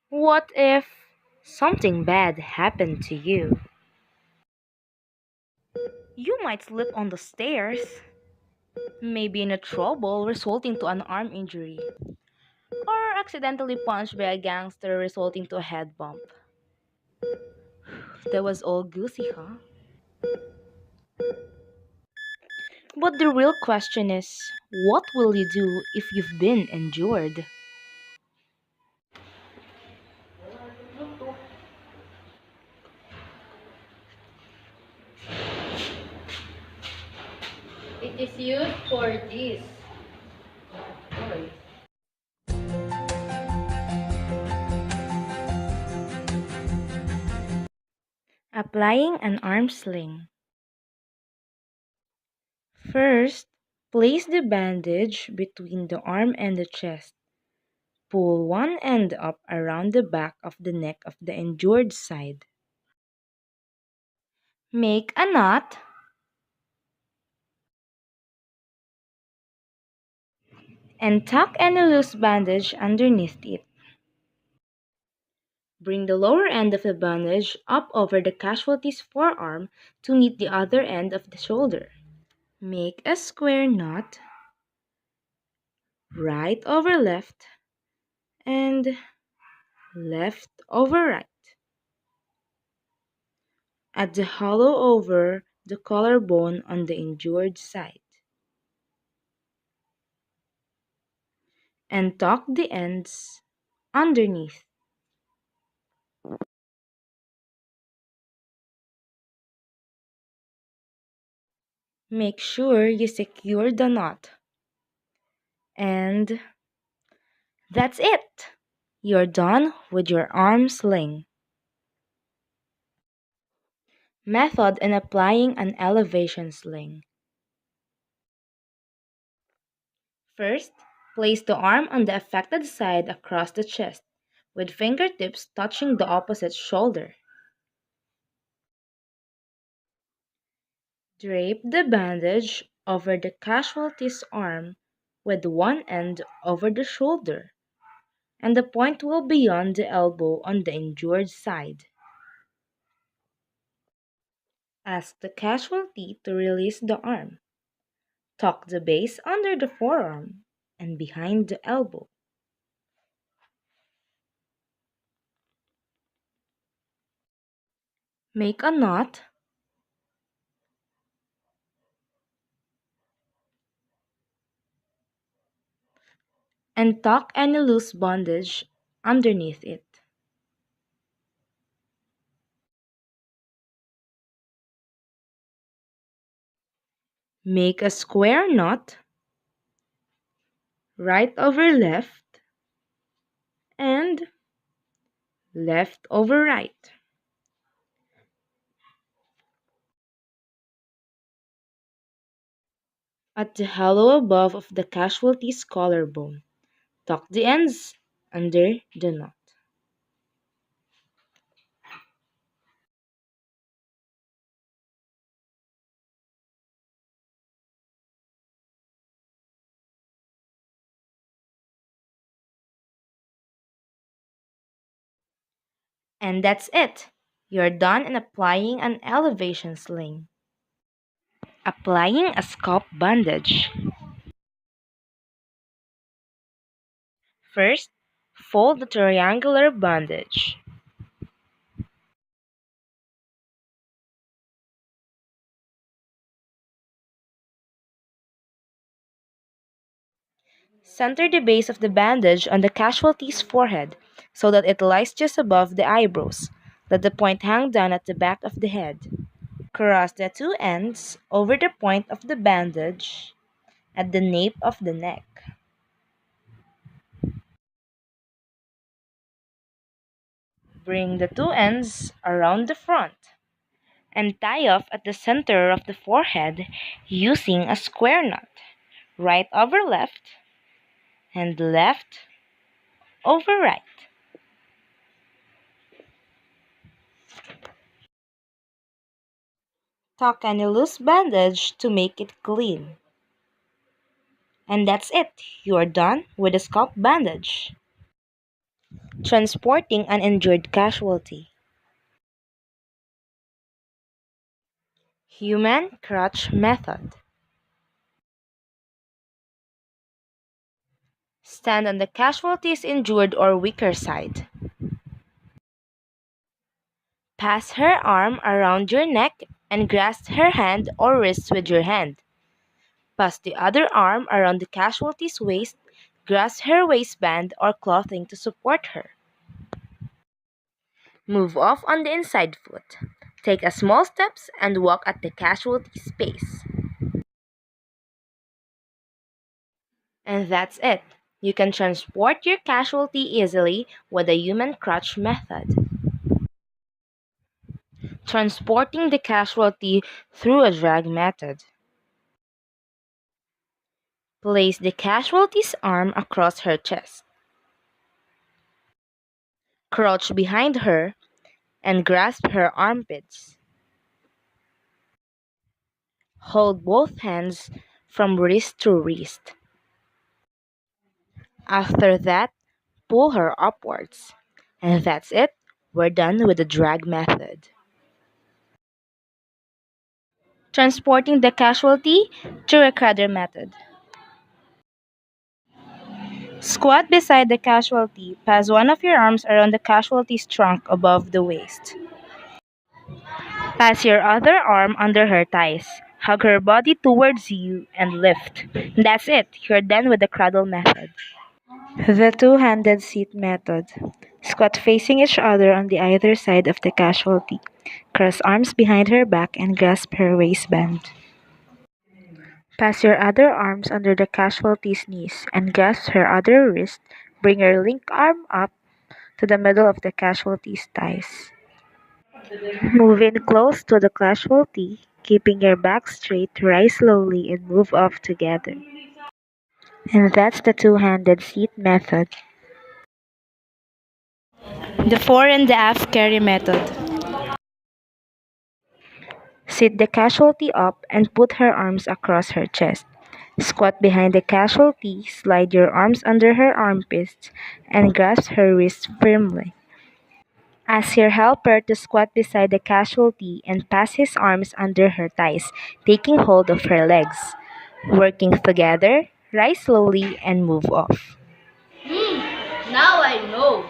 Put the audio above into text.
What if something bad happened to you? You might slip on the stairs, maybe in a trouble resulting to an arm injury, or accidentally punched by a gangster resulting to a head bump. That was all goosey, huh? But the real question is, what will you do if you've been injured? It is used for this. Applying an arm sling. First, place the bandage between the arm and the chest. Pull one end up around the back of the neck of the injured side. Make a knot and tuck any loose bandage underneath it. Bring the lower end of the bandage up over the casualty's forearm to meet the other end of the shoulder. Make a square knot, right over left and left over right, at the hollow over the collarbone on the injured side, and tuck the ends underneath. Make sure you secure the knot. And that's it! You're done with your arm sling. Method in applying an elevation sling. First, place the arm on the affected side across the chest, with fingertips touching the opposite shoulder. Drape the bandage over the casualty's arm with one end over the shoulder, and the point will be beyond the elbow on the injured side. Ask the casualty to release the arm. Tuck the base under the forearm and behind the elbow. Make a knot and tuck any loose bandage underneath it. Make a square knot, right over left and left over right. At the hollow above of the casualty's collarbone, tuck the ends under the knot. And that's it. You're done in applying an elevation sling. Applying a scalp bandage. First, fold the triangular bandage. Center the base of the bandage on the casualty's forehead so that it lies just above the eyebrows. Let the point hang down at the back of the head. Cross the two ends over the point of the bandage at the nape of the neck. Bring the two ends around the front and tie off at the center of the forehead using a square knot. Right over left and left over right. Tuck any loose bandage to make it clean. And that's it. You are done with the scalp bandage. Transporting an injured casualty. Human crutch method. Stand on the casualty's injured or weaker side. Pass her arm around your neck and grasp her hand or wrist with your hand. Pass the other arm around the casualty's waist, grasp her waistband or clothing to support her. Move off on the inside foot. Take a small steps and walk at the casualty's pace. And that's it. You can transport your casualty easily with the human crutch method. Transporting the casualty through a drag method. Place the casualty's arm across her chest. Crouch behind her and grasp her armpits. Hold both hands from wrist to wrist. After that, pull her upwards. And that's it. We're done with the drag method. Transporting the casualty through a cradle method. Squat beside the casualty. Pass one of your arms around the casualty's trunk above the waist. Pass your other arm under her thighs. Hug her body towards you and lift. That's it. You're done with the cradle method. The two-handed seat method. Squat facing each other on the either side of the casualty. Cross arms behind her back and grasp her waistband. Pass your other arms under the casualty's knees and grasp her other wrist. Bring your link arm up to the middle of the casualty's thighs. Move in close to the casualty, keeping your back straight. Rise slowly and move off together. And that's the two-handed seat method. The fore and the aft carry method. Sit the casualty up and put her arms across her chest. Squat behind the casualty, slide your arms under her armpits, and grasp her wrists firmly. Ask your helper to squat beside the casualty and pass his arms under her thighs, taking hold of her legs. Working together, rise slowly and move off. Now I know.